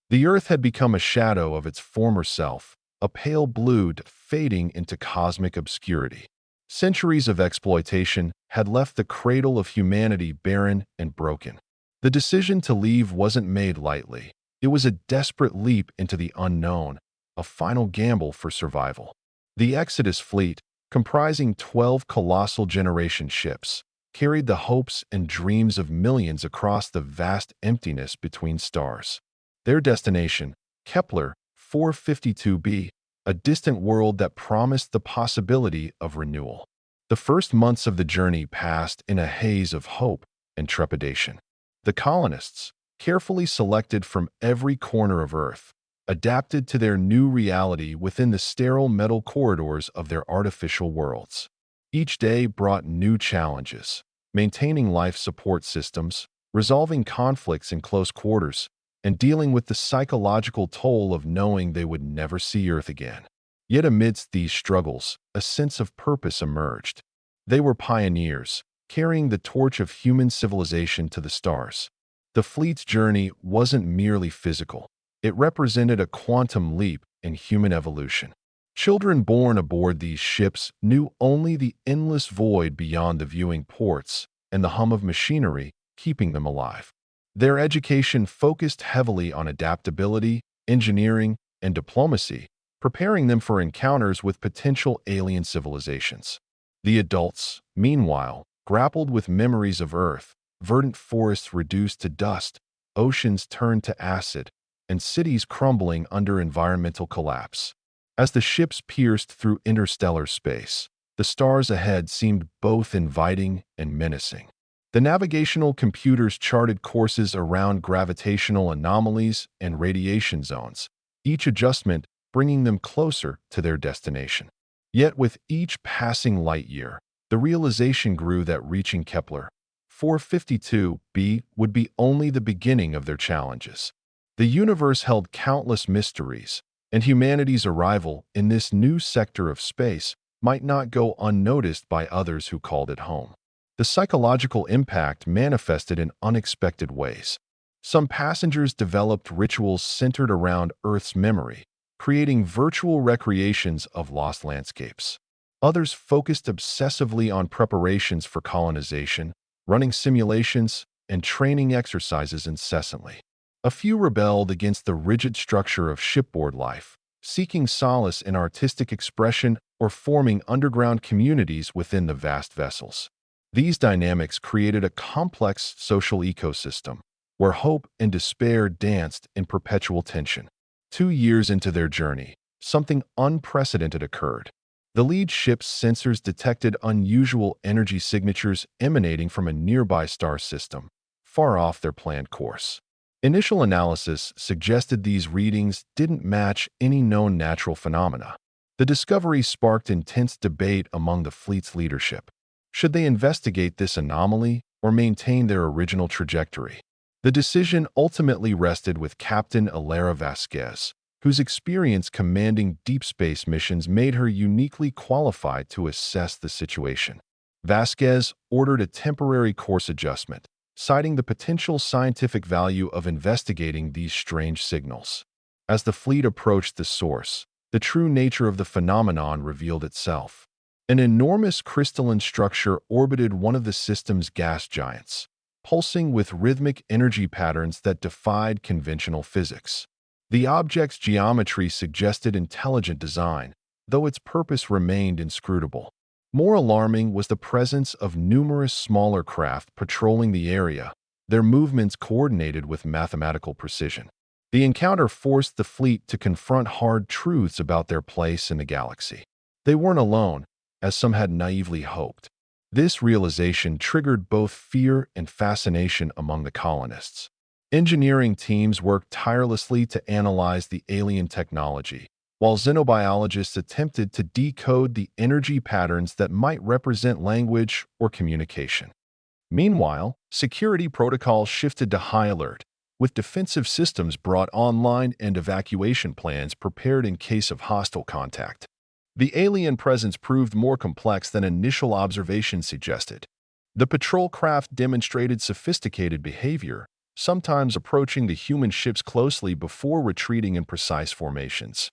The Earth had become a shadow of its former self, a pale blue fading into cosmic obscurity. Centuries of exploitation had left the cradle of humanity barren and broken. The decision to leave wasn't made lightly. It was a desperate leap into the unknown, a final gamble for survival. The Exodus fleet, comprising 12 colossal generation ships, carried the hopes and dreams of millions across the vast emptiness between stars. Their destination, Kepler 452b, a distant world that promised the possibility of renewal. The first months of the journey passed in a haze of hope and trepidation. The colonists, carefully selected from every corner of Earth, adapted to their new reality within the sterile metal corridors of their artificial worlds. Each day brought new challenges: maintaining life support systems, resolving conflicts in close quarters, and dealing with the psychological toll of knowing they would never see Earth again. Yet amidst these struggles, a sense of purpose emerged. They were pioneers, carrying the torch of human civilization to the stars. The fleet's journey wasn't merely physical. It represented a quantum leap in human evolution. Children born aboard these ships knew only the endless void beyond the viewing ports and the hum of machinery keeping them alive. Their education focused heavily on adaptability, engineering, and diplomacy, preparing them for encounters with potential alien civilizations. The adults, meanwhile, grappled with memories of Earth, verdant forests reduced to dust, oceans turned to acid, and cities crumbling under environmental collapse. As the ships pierced through interstellar space, the stars ahead seemed both inviting and menacing. The navigational computers charted courses around gravitational anomalies and radiation zones, each adjustment bringing them closer to their destination. Yet with each passing light year, the realization grew that reaching Kepler 452b would be only the beginning of their challenges. The universe held countless mysteries, and humanity's arrival in this new sector of space might not go unnoticed by others who called it home. The psychological impact manifested in unexpected ways. Some passengers developed rituals centered around Earth's memory, creating virtual recreations of lost landscapes. Others focused obsessively on preparations for colonization, running simulations and training exercises incessantly. A few rebelled against the rigid structure of shipboard life, seeking solace in artistic expression or forming underground communities within the vast vessels. These dynamics created a complex social ecosystem, where hope and despair danced in perpetual tension. 2 years into their journey, something unprecedented occurred. The lead ship's sensors detected unusual energy signatures emanating from a nearby star system, far off their planned course. Initial analysis suggested these readings didn't match any known natural phenomena. The discovery sparked intense debate among the fleet's leadership. Should they investigate this anomaly or maintain their original trajectory? The decision ultimately rested with Captain Alara Vasquez, whose experience commanding deep space missions made her uniquely qualified to assess the situation. Vasquez ordered a temporary course adjustment, citing the potential scientific value of investigating these strange signals. As the fleet approached the source, the true nature of the phenomenon revealed itself. An enormous crystalline structure orbited one of the system's gas giants, pulsing with rhythmic energy patterns that defied conventional physics. The object's geometry suggested intelligent design, though its purpose remained inscrutable. More alarming was the presence of numerous smaller craft patrolling the area, their movements coordinated with mathematical precision. The encounter forced the fleet to confront hard truths about their place in the galaxy. They weren't alone, as some had naively hoped. This realization triggered both fear and fascination among the colonists. Engineering teams worked tirelessly to analyze the alien technology, while xenobiologists attempted to decode the energy patterns that might represent language or communication. Meanwhile, security protocols shifted to high alert, with defensive systems brought online and evacuation plans prepared in case of hostile contact. The alien presence proved more complex than initial observations suggested. The patrol craft demonstrated sophisticated behavior, sometimes approaching the human ships closely before retreating in precise formations.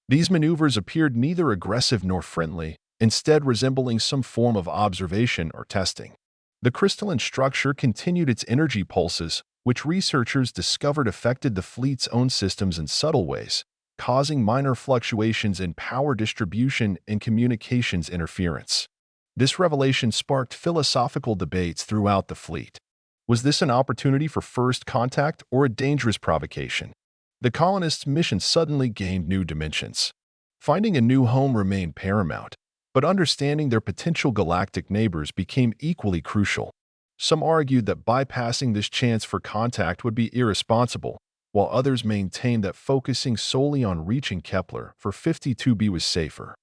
These maneuvers appeared neither aggressive nor friendly, instead resembling some form of observation or testing. The crystalline structure continued its energy pulses, which researchers discovered affected the fleet's own systems in subtle ways, causing minor fluctuations in power distribution and communications interference. This revelation sparked philosophical debates throughout the fleet. Was this an opportunity for first contact or a dangerous provocation? The colonists' mission suddenly gained new dimensions. Finding a new home remained paramount, but understanding their potential galactic neighbors became equally crucial. Some argued that bypassing this chance for contact would be irresponsible, while others maintained that focusing solely on reaching Kepler for 52b was safer.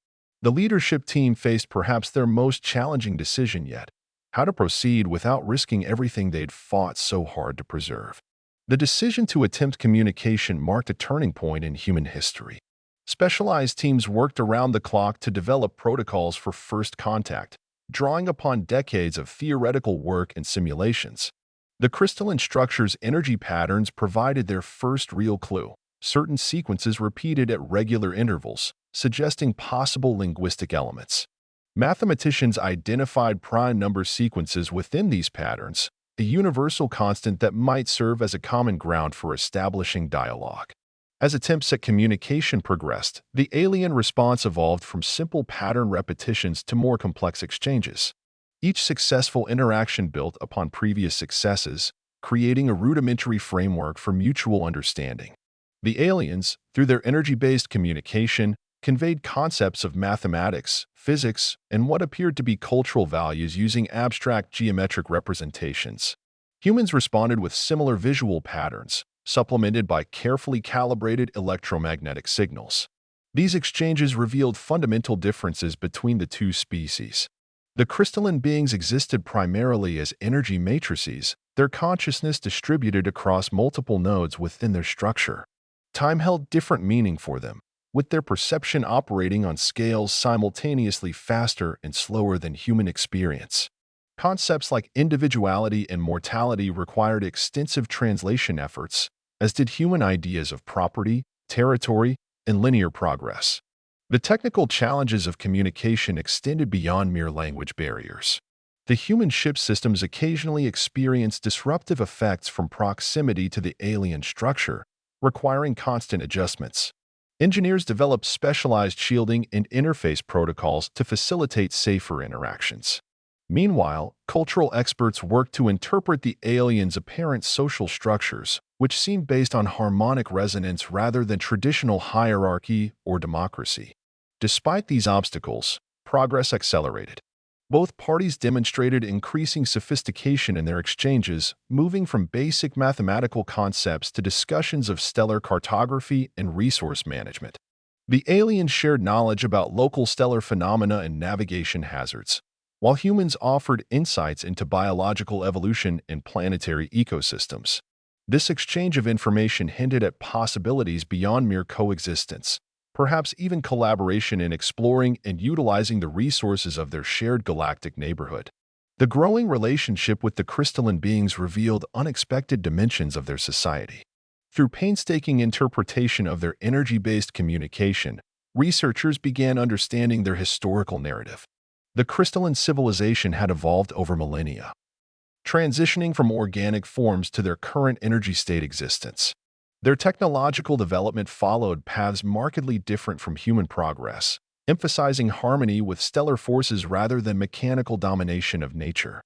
The leadership team faced perhaps their most challenging decision yet: how to proceed without risking everything they'd fought so hard to preserve. The decision to attempt communication marked a turning point in human history. Specialized teams worked around the clock to develop protocols for first contact, drawing upon decades of theoretical work and simulations. The crystalline structure's energy patterns provided their first real clue, certain sequences repeated at regular intervals, suggesting possible linguistic elements. Mathematicians identified prime number sequences within these patterns, a universal constant that might serve as a common ground for establishing dialogue. As attempts at communication progressed, the alien response evolved from simple pattern repetitions to more complex exchanges. Each successful interaction built upon previous successes, creating a rudimentary framework for mutual understanding. The aliens, through their energy-based communication, conveyed concepts of mathematics, physics, and what appeared to be cultural values using abstract geometric representations. Humans responded with similar visual patterns, supplemented by carefully calibrated electromagnetic signals. These exchanges revealed fundamental differences between the two species. The crystalline beings existed primarily as energy matrices, their consciousness distributed across multiple nodes within their structure. Time held different meaning for them, with their perception operating on scales simultaneously faster and slower than human experience. Concepts like individuality and mortality required extensive translation efforts, as did human ideas of property, territory, and linear progress. The technical challenges of communication extended beyond mere language barriers. The human ship systems occasionally experienced disruptive effects from proximity to the alien structure, requiring constant adjustments. Engineers developed specialized shielding and interface protocols to facilitate safer interactions. Meanwhile, cultural experts worked to interpret the aliens' apparent social structures, which seemed based on harmonic resonance rather than traditional hierarchy or democracy. Despite these obstacles, progress accelerated. Both parties demonstrated increasing sophistication in their exchanges, moving from basic mathematical concepts to discussions of stellar cartography and resource management. The aliens shared knowledge about local stellar phenomena and navigation hazards, while humans offered insights into biological evolution and planetary ecosystems. This exchange of information hinted at possibilities beyond mere coexistence, perhaps even collaboration in exploring and utilizing the resources of their shared galactic neighborhood. The growing relationship with the crystalline beings revealed unexpected dimensions of their society. Through painstaking interpretation of their energy-based communication, researchers began understanding their historical narrative. The crystalline civilization had evolved over millennia, transitioning from organic forms to their current energy state existence. Their technological development followed paths markedly different from human progress, emphasizing harmony with stellar forces rather than mechanical domination of nature.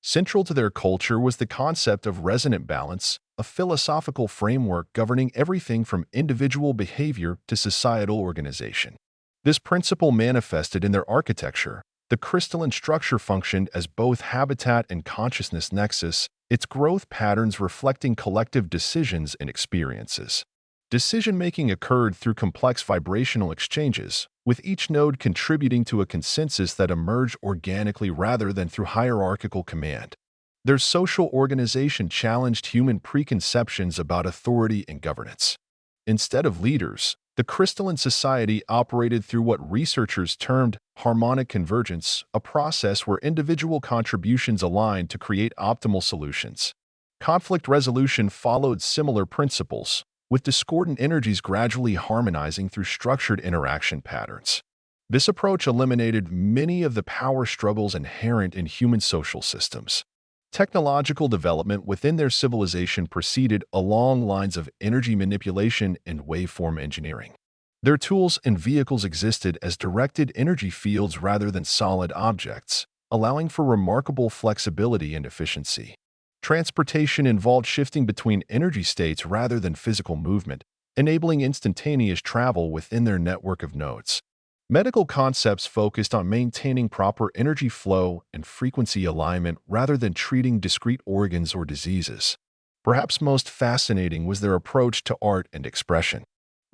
Central to their culture was the concept of resonant balance, a philosophical framework governing everything from individual behavior to societal organization. This principle manifested in their architecture. The crystalline structure functioned as both habitat and consciousness nexus, its growth patterns reflecting collective decisions and experiences. Decision-making occurred through complex vibrational exchanges, with each node contributing to a consensus that emerged organically rather than through hierarchical command. Their social organization challenged human preconceptions about authority and governance. Instead of leaders, the crystalline society operated through what researchers termed harmonic convergence, a process where individual contributions aligned to create optimal solutions. Conflict resolution followed similar principles, with discordant energies gradually harmonizing through structured interaction patterns. This approach eliminated many of the power struggles inherent in human social systems. Technological development within their civilization proceeded along lines of energy manipulation and waveform engineering. Their tools and vehicles existed as directed energy fields rather than solid objects, allowing for remarkable flexibility and efficiency. Transportation involved shifting between energy states rather than physical movement, enabling instantaneous travel within their network of nodes. Medical concepts focused on maintaining proper energy flow and frequency alignment rather than treating discrete organs or diseases. Perhaps most fascinating was their approach to art and expression.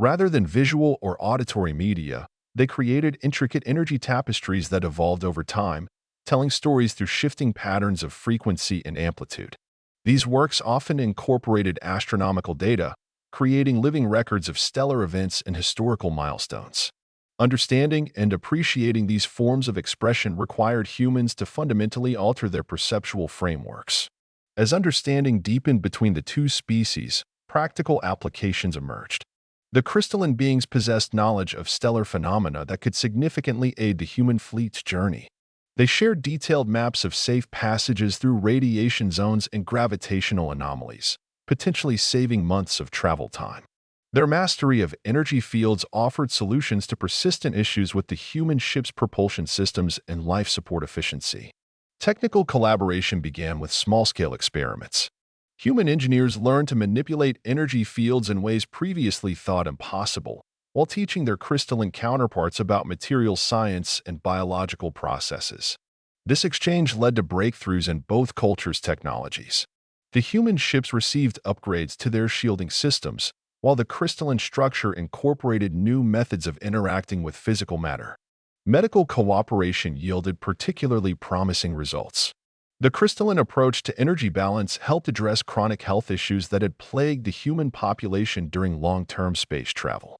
Rather than visual or auditory media, they created intricate energy tapestries that evolved over time, telling stories through shifting patterns of frequency and amplitude. These works often incorporated astronomical data, creating living records of stellar events and historical milestones. Understanding and appreciating these forms of expression required humans to fundamentally alter their perceptual frameworks. As understanding deepened between the two species, practical applications emerged. The crystalline beings possessed knowledge of stellar phenomena that could significantly aid the human fleet's journey. They shared detailed maps of safe passages through radiation zones and gravitational anomalies, potentially saving months of travel time. Their mastery of energy fields offered solutions to persistent issues with the human ship's propulsion systems and life support efficiency. Technical collaboration began with small-scale experiments. Human engineers learned to manipulate energy fields in ways previously thought impossible, while teaching their crystalline counterparts about material science and biological processes. This exchange led to breakthroughs in both cultures' technologies. The human ships received upgrades to their shielding systems, while the crystalline structure incorporated new methods of interacting with physical matter. Medical cooperation yielded particularly promising results. The crystalline approach to energy balance helped address chronic health issues that had plagued the human population during long-term space travel.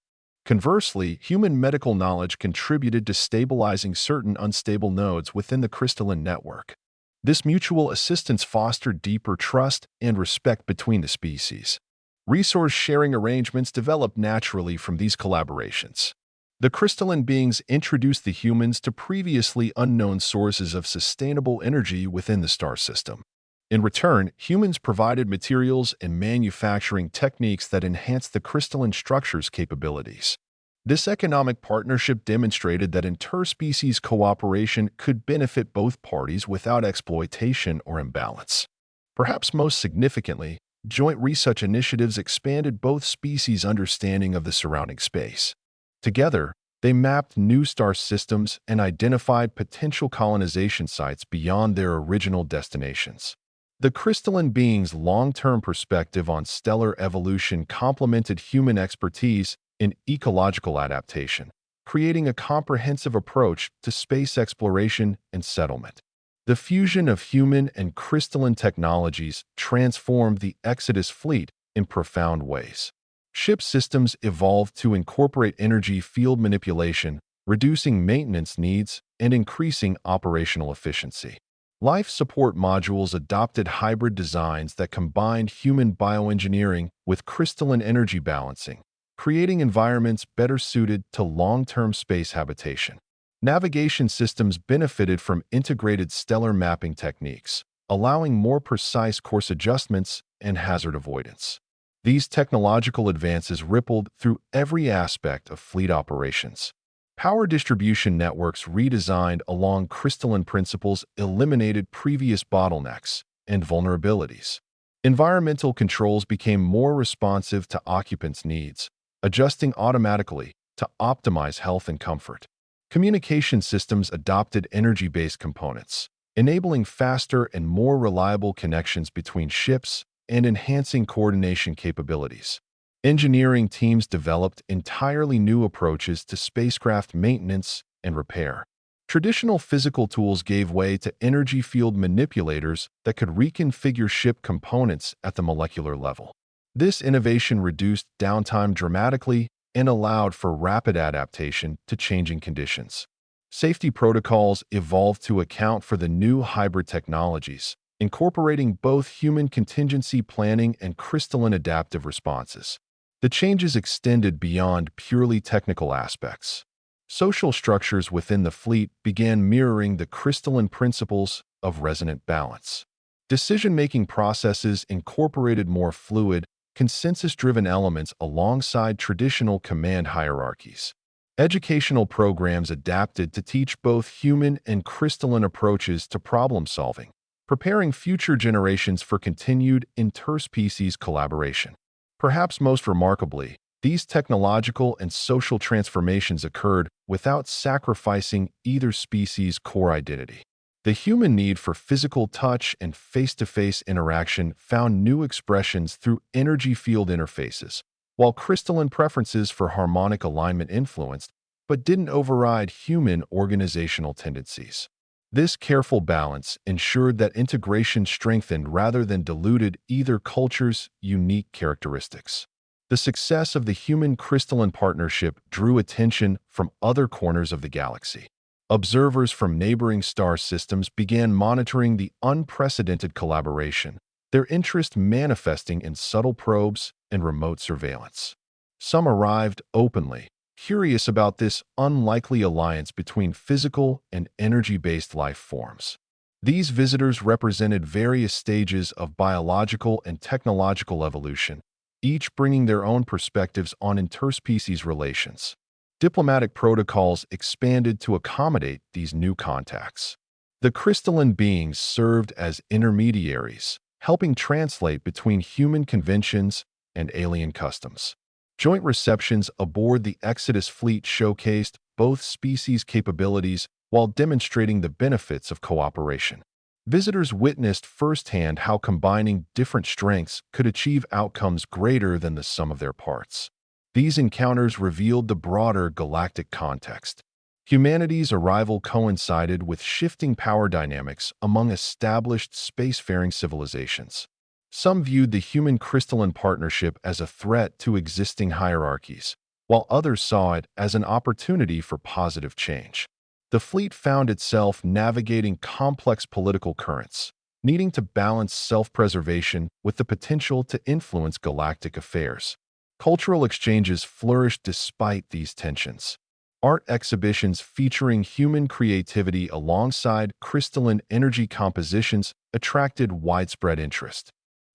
Conversely, human medical knowledge contributed to stabilizing certain unstable nodes within the crystalline network. This mutual assistance fostered deeper trust and respect between the species. Resource-sharing arrangements developed naturally from these collaborations. The crystalline beings introduced the humans to previously unknown sources of sustainable energy within the star system. In return, humans provided materials and manufacturing techniques that enhanced the crystalline structure's capabilities. This economic partnership demonstrated that interspecies cooperation could benefit both parties without exploitation or imbalance. Perhaps most significantly, joint research initiatives expanded both species' understanding of the surrounding space. Together, they mapped new star systems and identified potential colonization sites beyond their original destinations. The crystalline beings' long-term perspective on stellar evolution complemented human expertise in ecological adaptation, creating a comprehensive approach to space exploration and settlement. The fusion of human and crystalline technologies transformed the Exodus fleet in profound ways. Ship systems evolved to incorporate energy field manipulation, reducing maintenance needs and increasing operational efficiency. Life support modules adopted hybrid designs that combined human bioengineering with crystalline energy balancing, creating environments better suited to long-term space habitation. Navigation systems benefited from integrated stellar mapping techniques, allowing more precise course adjustments and hazard avoidance. These technological advances rippled through every aspect of fleet operations. Power distribution networks redesigned along crystalline principles eliminated previous bottlenecks and vulnerabilities. Environmental controls became more responsive to occupants' needs, adjusting automatically to optimize health and comfort. Communication systems adopted energy-based components, enabling faster and more reliable connections between ships and enhancing coordination capabilities. Engineering teams developed entirely new approaches to spacecraft maintenance and repair. Traditional physical tools gave way to energy field manipulators that could reconfigure ship components at the molecular level. This innovation reduced downtime dramatically and allowed for rapid adaptation to changing conditions. Safety protocols evolved to account for the new hybrid technologies, incorporating both human contingency planning and crystalline adaptive responses. The changes extended beyond purely technical aspects. Social structures within the fleet began mirroring the crystalline principles of resonant balance. Decision-making processes incorporated more fluid, consensus-driven elements alongside traditional command hierarchies. Educational programs adapted to teach both human and crystalline approaches to problem-solving, preparing future generations for continued interspecies collaboration. Perhaps most remarkably, these technological and social transformations occurred without sacrificing either species' core identity. The human need for physical touch and face-to-face interaction found new expressions through energy field interfaces, while crystalline preferences for harmonic alignment influenced, but didn't override human organizational tendencies. This careful balance ensured that integration strengthened rather than diluted either culture's unique characteristics. The success of the human crystalline partnership drew attention from other corners of the galaxy. Observers from neighboring star systems began monitoring the unprecedented collaboration, their interest manifesting in subtle probes and remote surveillance. Some arrived openly, curious about this unlikely alliance between physical and energy-based life forms. These visitors represented various stages of biological and technological evolution, each bringing their own perspectives on interspecies relations. Diplomatic protocols expanded to accommodate these new contacts. The crystalline beings served as intermediaries, helping translate between human conventions and alien customs. Joint receptions aboard the Exodus fleet showcased both species' capabilities while demonstrating the benefits of cooperation. Visitors witnessed firsthand how combining different strengths could achieve outcomes greater than the sum of their parts. These encounters revealed the broader galactic context. Humanity's arrival coincided with shifting power dynamics among established spacefaring civilizations. Some viewed the human crystalline partnership as a threat to existing hierarchies, while others saw it as an opportunity for positive change. The fleet found itself navigating complex political currents, needing to balance self-preservation with the potential to influence galactic affairs. Cultural exchanges flourished despite these tensions. Art exhibitions featuring human creativity alongside crystalline energy compositions attracted widespread interest.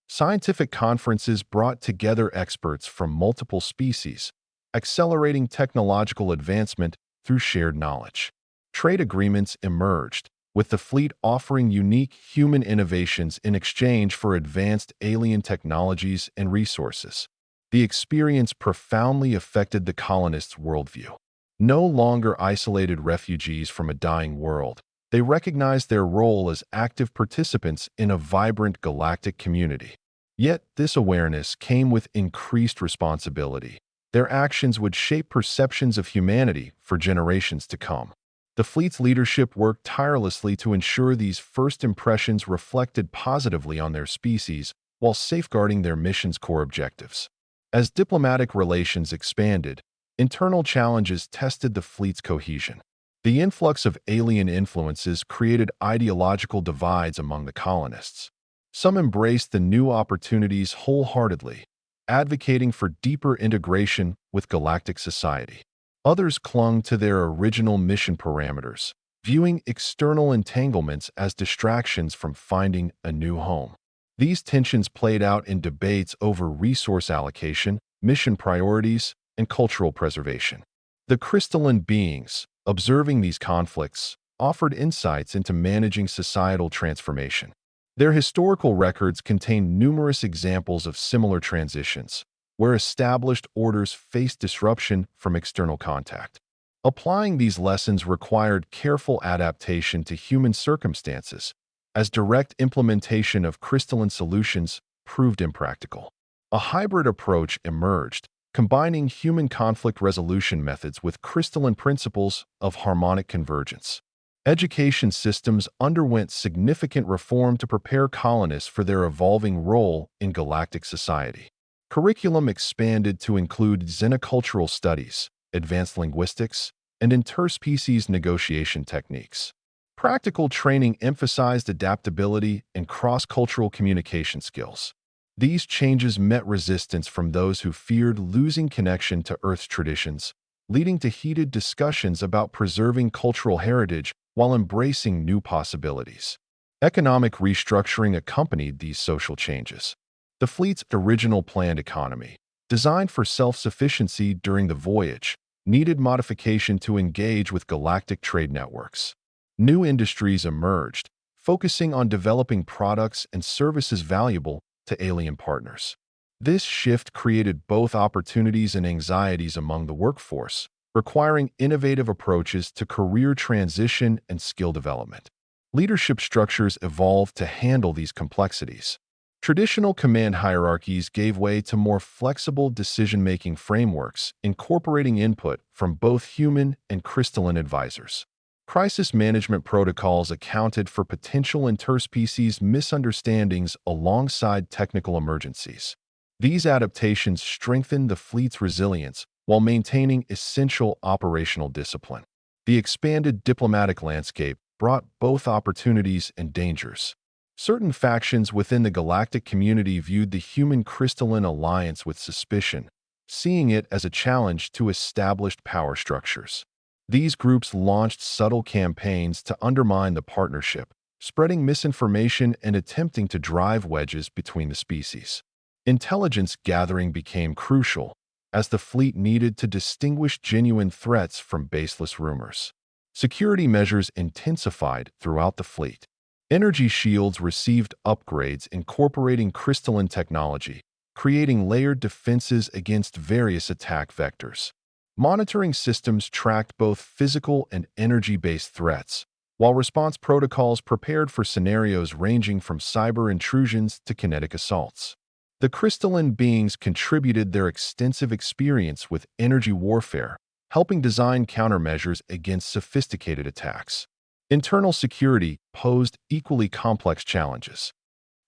Scientific conferences brought together experts from multiple species, accelerating technological advancement through shared knowledge. Trade agreements emerged, with the fleet offering unique human innovations in exchange for advanced alien technologies and resources. The experience profoundly affected the colonists' worldview. No longer isolated refugees from a dying world, they recognized their role as active participants in a vibrant galactic community. Yet, this awareness came with increased responsibility. Their actions would shape perceptions of humanity for generations to come. The fleet's leadership worked tirelessly to ensure these first impressions reflected positively on their species while safeguarding their mission's core objectives. As diplomatic relations expanded, internal challenges tested the fleet's cohesion. The influx of alien influences created ideological divides among the colonists. Some embraced the new opportunities wholeheartedly, advocating for deeper integration with galactic society. Others clung to their original mission parameters, viewing external entanglements as distractions from finding a new home. These tensions played out in debates over resource allocation, mission priorities, and cultural preservation. The crystalline beings, observing these conflicts, offered insights into managing societal transformation. Their historical records contain numerous examples of similar transitions, where established orders faced disruption from external contact. Applying these lessons required careful adaptation to human circumstances, as direct implementation of crystalline solutions proved impractical. A hybrid approach emerged, combining human conflict resolution methods with crystalline principles of harmonic convergence. Education systems underwent significant reform to prepare colonists for their evolving role in galactic society. Curriculum expanded to include xenocultural studies, advanced linguistics, and interspecies negotiation techniques. Practical training emphasized adaptability and cross-cultural communication skills. These changes met resistance from those who feared losing connection to Earth's traditions, leading to heated discussions about preserving cultural heritage while embracing new possibilities. Economic restructuring accompanied these social changes. The fleet's original planned economy, designed for self-sufficiency during the voyage, needed modification to engage with galactic trade networks. New industries emerged, focusing on developing products and services valuable to alien partners. This shift created both opportunities and anxieties among the workforce, requiring innovative approaches to career transition and skill development. Leadership structures evolved to handle these complexities. Traditional command hierarchies gave way to more flexible decision-making frameworks, incorporating input from both human and crystalline advisors. Crisis management protocols accounted for potential interspecies misunderstandings alongside technical emergencies. These adaptations strengthened the fleet's resilience while maintaining essential operational discipline. The expanded diplomatic landscape brought both opportunities and dangers. Certain factions within the galactic community viewed the human crystalline alliance with suspicion, seeing it as a challenge to established power structures. These groups launched subtle campaigns to undermine the partnership, spreading misinformation and attempting to drive wedges between the species. Intelligence gathering became crucial, as the fleet needed to distinguish genuine threats from baseless rumors. Security measures intensified throughout the fleet. Energy shields received upgrades incorporating crystalline technology, creating layered defenses against various attack vectors. Monitoring systems tracked both physical and energy-based threats, while response protocols prepared for scenarios ranging from cyber intrusions to kinetic assaults. The crystalline beings contributed their extensive experience with energy warfare, helping design countermeasures against sophisticated attacks. Internal security posed equally complex challenges.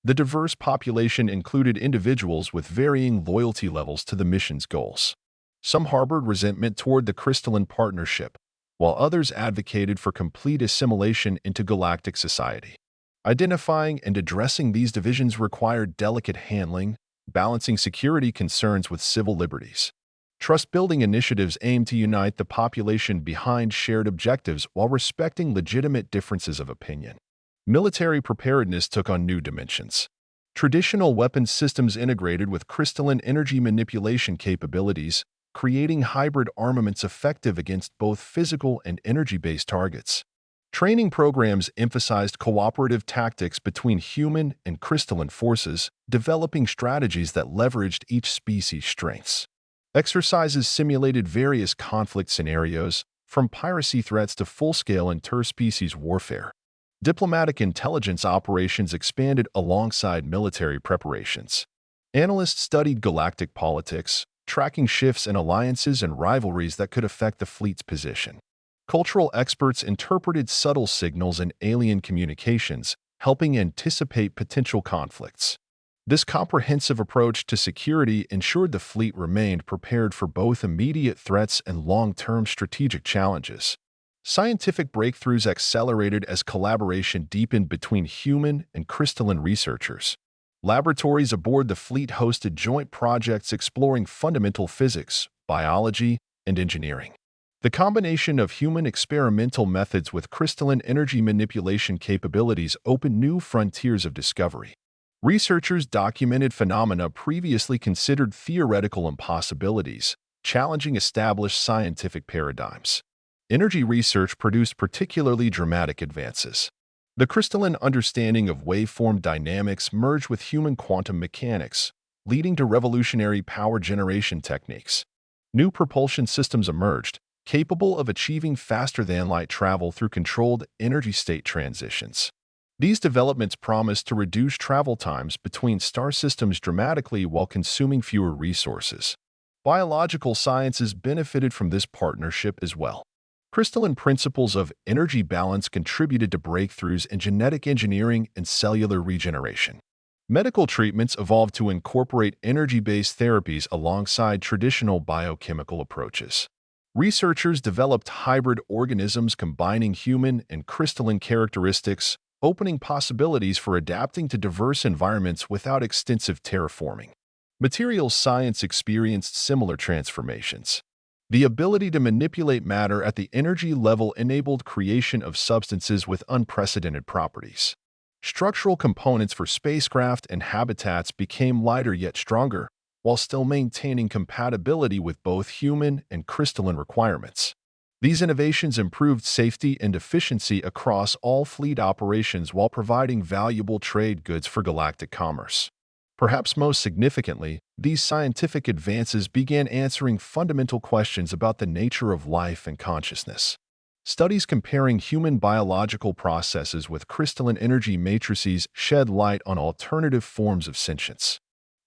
The diverse population included individuals with varying loyalty levels to the mission's goals. Some harbored resentment toward the crystalline partnership, while others advocated for complete assimilation into galactic society. Identifying and addressing these divisions required delicate handling, balancing security concerns with civil liberties. Trust-building initiatives aimed to unite the population behind shared objectives while respecting legitimate differences of opinion. Military preparedness took on new dimensions. Traditional weapons systems integrated with crystalline energy manipulation capabilities, creating hybrid armaments effective against both physical and energy-based targets. Training programs emphasized cooperative tactics between human and crystalline forces, developing strategies that leveraged each species' strengths. Exercises simulated various conflict scenarios, from piracy threats to full-scale interspecies warfare. Diplomatic intelligence operations expanded alongside military preparations. Analysts studied galactic politics, tracking shifts in alliances and rivalries that could affect the fleet's position. Cultural experts interpreted subtle signals in alien communications, helping anticipate potential conflicts. This comprehensive approach to security ensured the fleet remained prepared for both immediate threats and long-term strategic challenges. Scientific breakthroughs accelerated as collaboration deepened between human and crystalline researchers. Laboratories aboard the fleet hosted joint projects exploring fundamental physics, biology, and engineering. The combination of human experimental methods with crystalline energy manipulation capabilities opened new frontiers of discovery. Researchers documented phenomena previously considered theoretical impossibilities, challenging established scientific paradigms. Energy research produced particularly dramatic advances. The crystalline understanding of waveform dynamics merged with human quantum mechanics, leading to revolutionary power generation techniques. New propulsion systems emerged, capable of achieving faster-than-light travel through controlled energy state transitions. These developments promised to reduce travel times between star systems dramatically while consuming fewer resources. Biological sciences benefited from this partnership as well. Crystalline principles of energy balance contributed to breakthroughs in genetic engineering and cellular regeneration. Medical treatments evolved to incorporate energy-based therapies alongside traditional biochemical approaches. Researchers developed hybrid organisms combining human and crystalline characteristics, opening possibilities for adapting to diverse environments without extensive terraforming. Materials science experienced similar transformations. The ability to manipulate matter at the energy level enabled creation of substances with unprecedented properties. Structural components for spacecraft and habitats became lighter yet stronger, while still maintaining compatibility with both human and crystalline requirements. These innovations improved safety and efficiency across all fleet operations while providing valuable trade goods for galactic commerce. Perhaps most significantly, these scientific advances began answering fundamental questions about the nature of life and consciousness. Studies comparing human biological processes with crystalline energy matrices shed light on alternative forms of sentience.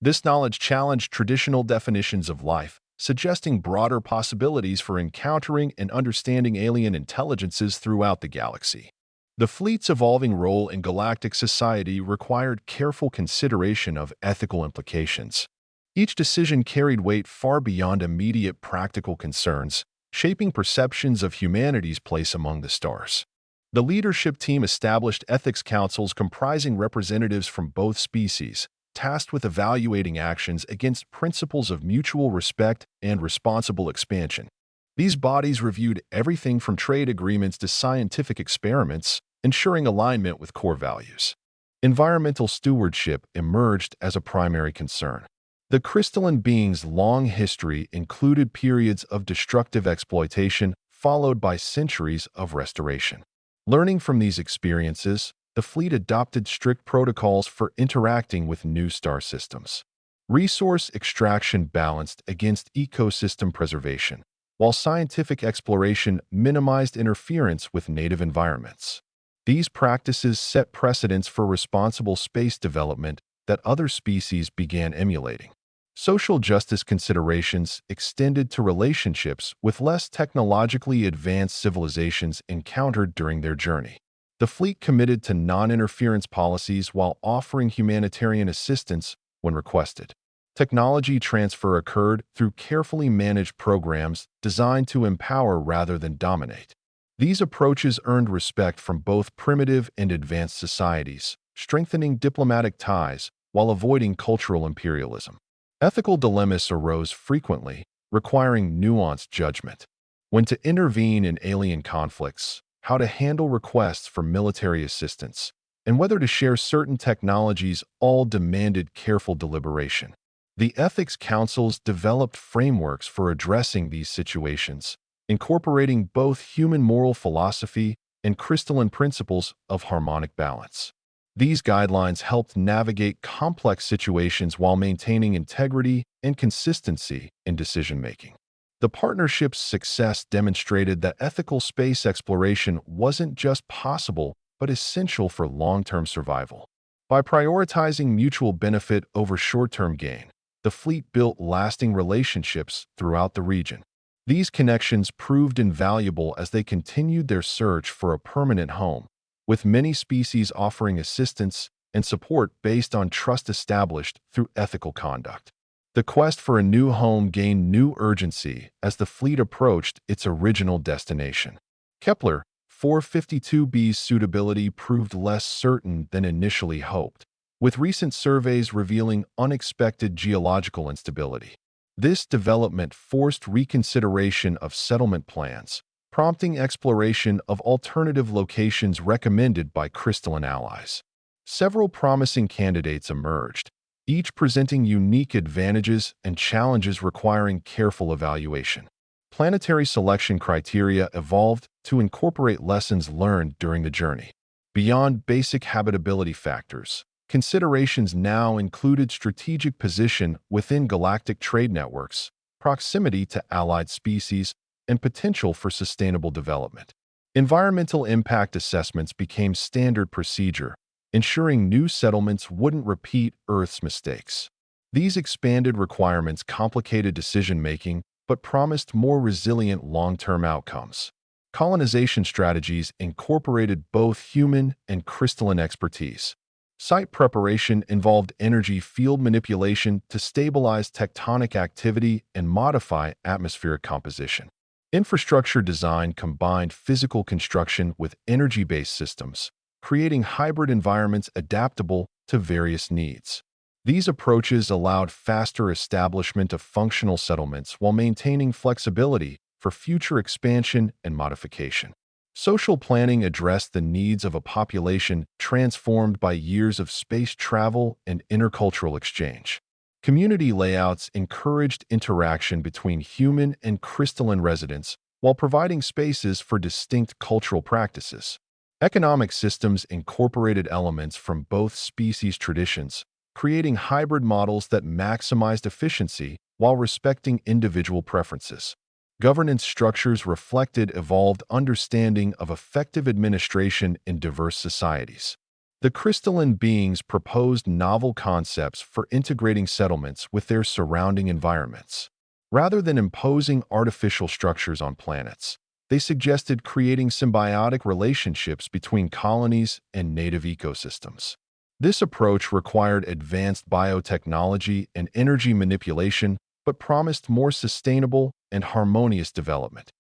This knowledge challenged traditional definitions of life, suggesting broader possibilities for encountering and understanding alien intelligences throughout the galaxy. The fleet's evolving role in galactic society required careful consideration of ethical implications. Each decision carried weight far beyond immediate practical concerns, shaping perceptions of humanity's place among the stars. The leadership team established ethics councils comprising representatives from both species, tasked with evaluating actions against principles of mutual respect and responsible expansion. These bodies reviewed everything from trade agreements to scientific experiments, ensuring alignment with core values. Environmental stewardship emerged as a primary concern. The crystalline being's long history included periods of destructive exploitation followed by centuries of restoration. Learning from these experiences, the fleet adopted strict protocols for interacting with new star systems. Resource extraction balanced against ecosystem preservation, while scientific exploration minimized interference with native environments. These practices set precedents for responsible space development that other species began emulating. Social justice considerations extended to relationships with less technologically advanced civilizations encountered during their journey. The fleet committed to non-interference policies while offering humanitarian assistance when requested. Technology transfer occurred through carefully managed programs designed to empower rather than dominate. These approaches earned respect from both primitive and advanced societies, strengthening diplomatic ties while avoiding cultural imperialism. Ethical dilemmas arose frequently, requiring nuanced judgment. When to intervene in alien conflicts, how to handle requests for military assistance, and whether to share certain technologies all demanded careful deliberation. The ethics councils developed frameworks for addressing these situations, incorporating both human moral philosophy and crystalline principles of harmonic balance. These guidelines helped navigate complex situations while maintaining integrity and consistency in decision-making. The partnership's success demonstrated that ethical space exploration wasn't just possible, but essential for long-term survival. By prioritizing mutual benefit over short-term gain, the fleet built lasting relationships throughout the region. These connections proved invaluable as they continued their search for a permanent home, with many species offering assistance and support based on trust established through ethical conduct. The quest for a new home gained new urgency as the fleet approached its original destination. Kepler 452b's suitability proved less certain than initially hoped, with recent surveys revealing unexpected geological instability. This development forced reconsideration of settlement plans, prompting exploration of alternative locations recommended by crystalline allies. Several promising candidates emerged, each presenting unique advantages and challenges requiring careful evaluation. Planetary selection criteria evolved to incorporate lessons learned during the journey. Beyond basic habitability factors, considerations now included strategic position within galactic trade networks, proximity to allied species, and potential for sustainable development. Environmental impact assessments became standard procedure, ensuring new settlements wouldn't repeat Earth's mistakes. These expanded requirements complicated decision-making but promised more resilient long-term outcomes. Colonization strategies incorporated both human and crystalline expertise. Site preparation involved energy field manipulation to stabilize tectonic activity and modify atmospheric composition. Infrastructure design combined physical construction with energy-based systems, creating hybrid environments adaptable to various needs. These approaches allowed faster establishment of functional settlements while maintaining flexibility for future expansion and modification. Social planning addressed the needs of a population transformed by years of space travel and intercultural exchange. Community layouts encouraged interaction between human and crystalline residents while providing spaces for distinct cultural practices. Economic systems incorporated elements from both species' traditions, creating hybrid models that maximized efficiency while respecting individual preferences. Governance structures reflected evolved understanding of effective administration in diverse societies. The crystalline beings proposed novel concepts for integrating settlements with their surrounding environments. Rather than imposing artificial structures on planets, they suggested creating symbiotic relationships between colonies and native ecosystems. This approach required advanced biotechnology and energy manipulation, but promised more sustainable and harmonious development.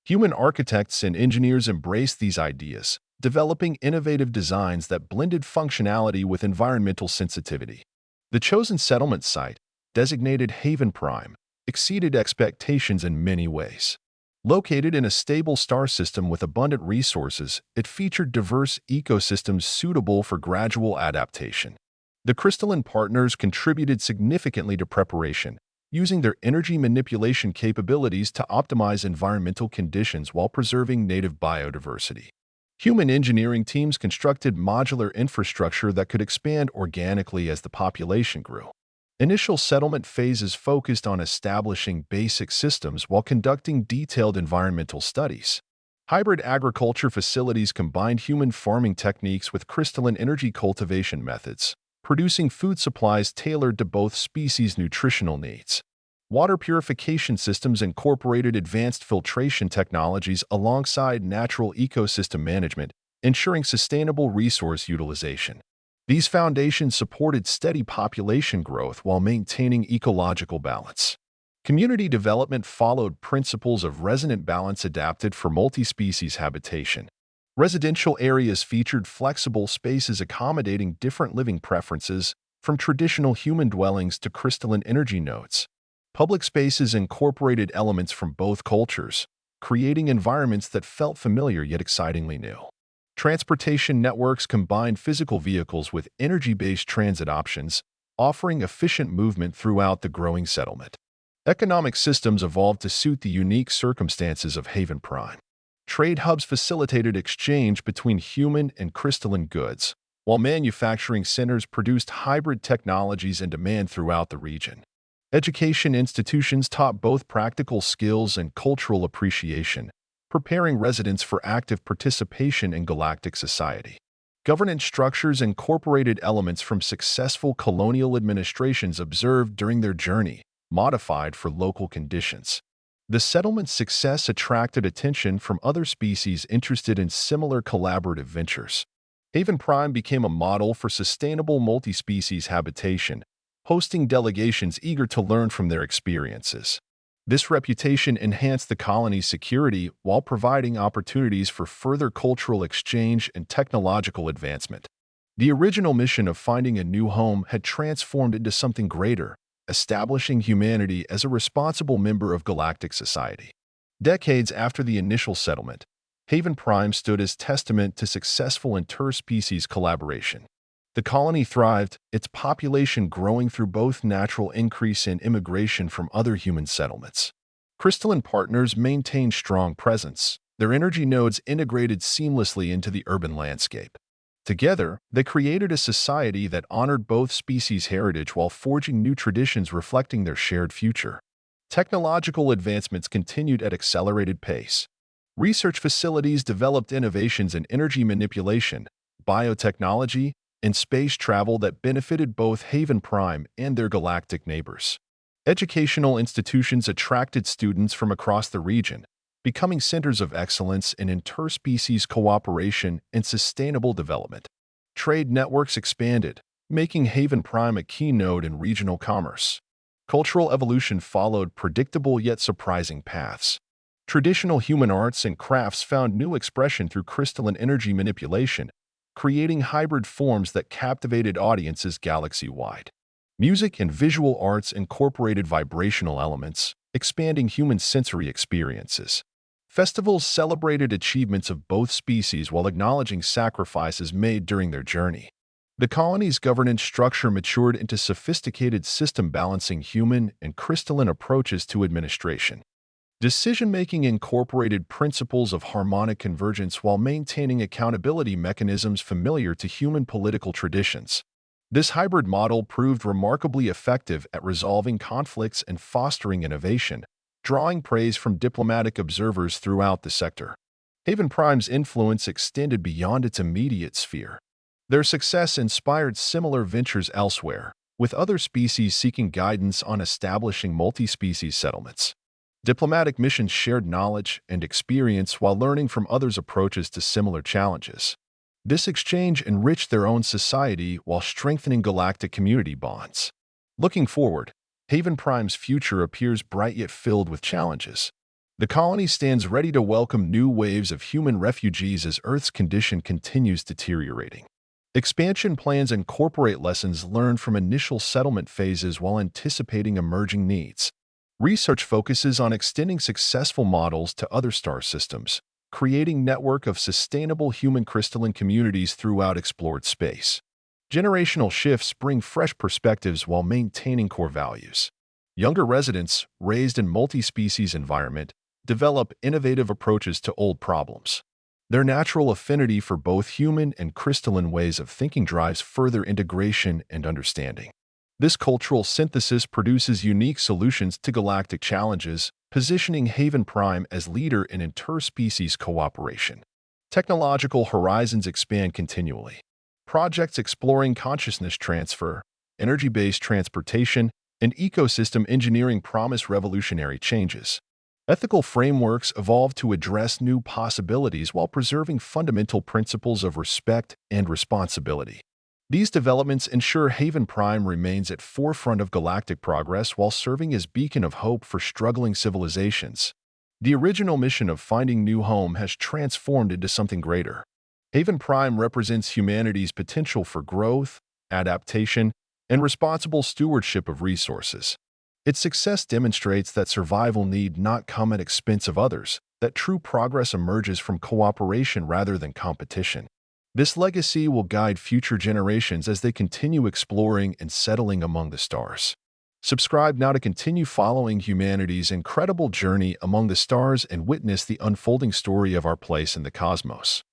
Human architects and engineers embraced these ideas, developing innovative designs that blended functionality with environmental sensitivity. The chosen settlement site, designated Haven Prime, exceeded expectations in many ways. Located in a stable star system with abundant resources, it featured diverse ecosystems suitable for gradual adaptation. The crystalline partners contributed significantly to preparation, using their energy manipulation capabilities to optimize environmental conditions while preserving native biodiversity. Human engineering teams constructed modular infrastructure that could expand organically as the population grew. Initial settlement phases focused on establishing basic systems while conducting detailed environmental studies. Hybrid agriculture facilities combined human farming techniques with crystalline energy cultivation methods, producing food supplies tailored to both species' nutritional needs. Water purification systems incorporated advanced filtration technologies alongside natural ecosystem management, ensuring sustainable resource utilization. These foundations supported steady population growth while maintaining ecological balance. Community development followed principles of resonant balance adapted for multi-species habitation. Residential areas featured flexible spaces accommodating different living preferences, from traditional human dwellings to crystalline energy nodes. Public spaces incorporated elements from both cultures, creating environments that felt familiar yet excitingly new. Transportation networks combined physical vehicles with energy-based transit options, offering efficient movement throughout the growing settlement. Economic systems evolved to suit the unique circumstances of Haven Prime. Trade hubs facilitated exchange between human and crystalline goods, while manufacturing centers produced hybrid technologies in demand throughout the region. Education institutions taught both practical skills and cultural appreciation, preparing residents for active participation in galactic society. Governance structures incorporated elements from successful colonial administrations observed during their journey, modified for local conditions. The settlement's success attracted attention from other species interested in similar collaborative ventures. Haven Prime became a model for sustainable multi-species habitation, hosting delegations eager to learn from their experiences. This reputation enhanced the colony's security while providing opportunities for further cultural exchange and technological advancement. The original mission of finding a new home had transformed into something greater, establishing humanity as a responsible member of galactic society. Decades after the initial settlement, Haven Prime stood as testament to successful interspecies collaboration. The colony thrived, its population growing through both natural increase and immigration from other human settlements. Crystalline partners maintained strong presence, their energy nodes integrated seamlessly into the urban landscape. Together, they created a society that honored both species' heritage while forging new traditions reflecting their shared future. Technological advancements continued at accelerated pace. Research facilities developed innovations in energy manipulation, biotechnology, and space travel that benefited both Haven Prime and their galactic neighbors. Educational institutions attracted students from across the region, becoming centers of excellence in interspecies cooperation and sustainable development. Trade networks expanded, making Haven Prime a key node in regional commerce. Cultural evolution followed predictable yet surprising paths. Traditional human arts and crafts found new expression through crystalline energy manipulation, creating hybrid forms that captivated audiences galaxy-wide. Music and visual arts incorporated vibrational elements, expanding human sensory experiences. Festivals celebrated achievements of both species while acknowledging sacrifices made during their journey. The colony's governance structure matured into sophisticated system balancing human and crystalline approaches to administration. Decision-making incorporated principles of harmonic convergence while maintaining accountability mechanisms familiar to human political traditions. This hybrid model proved remarkably effective at resolving conflicts and fostering innovation, drawing praise from diplomatic observers throughout the sector. Haven Prime's influence extended beyond its immediate sphere. Their success inspired similar ventures elsewhere, with other species seeking guidance on establishing multi-species settlements. Diplomatic missions shared knowledge and experience while learning from others' approaches to similar challenges. This exchange enriched their own society while strengthening galactic community bonds. Looking forward, Haven Prime's future appears bright yet filled with challenges. The colony stands ready to welcome new waves of human refugees as Earth's condition continues deteriorating. Expansion plans incorporate lessons learned from initial settlement phases while anticipating emerging needs. Research focuses on extending successful models to other star systems, creating network of sustainable human crystalline communities throughout explored space. Generational shifts bring fresh perspectives while maintaining core values. Younger residents, raised in multi-species environment, develop innovative approaches to old problems. Their natural affinity for both human and crystalline ways of thinking drives further integration and understanding. This cultural synthesis produces unique solutions to galactic challenges, positioning Haven Prime as leader in interspecies cooperation. Technological horizons expand continually. Projects exploring consciousness transfer, energy-based transportation, and ecosystem engineering promise revolutionary changes. Ethical frameworks evolve to address new possibilities while preserving fundamental principles of respect and responsibility. These developments ensure Haven Prime remains at forefront of galactic progress while serving as beacon of hope for struggling civilizations. The original mission of finding new home has transformed into something greater. Haven Prime represents humanity's potential for growth, adaptation, and responsible stewardship of resources. Its success demonstrates that survival need not come at expense of others, that true progress emerges from cooperation rather than competition. This legacy will guide future generations as they continue exploring and settling among the stars. Subscribe now to continue following humanity's incredible journey among the stars and witness the unfolding story of our place in the cosmos.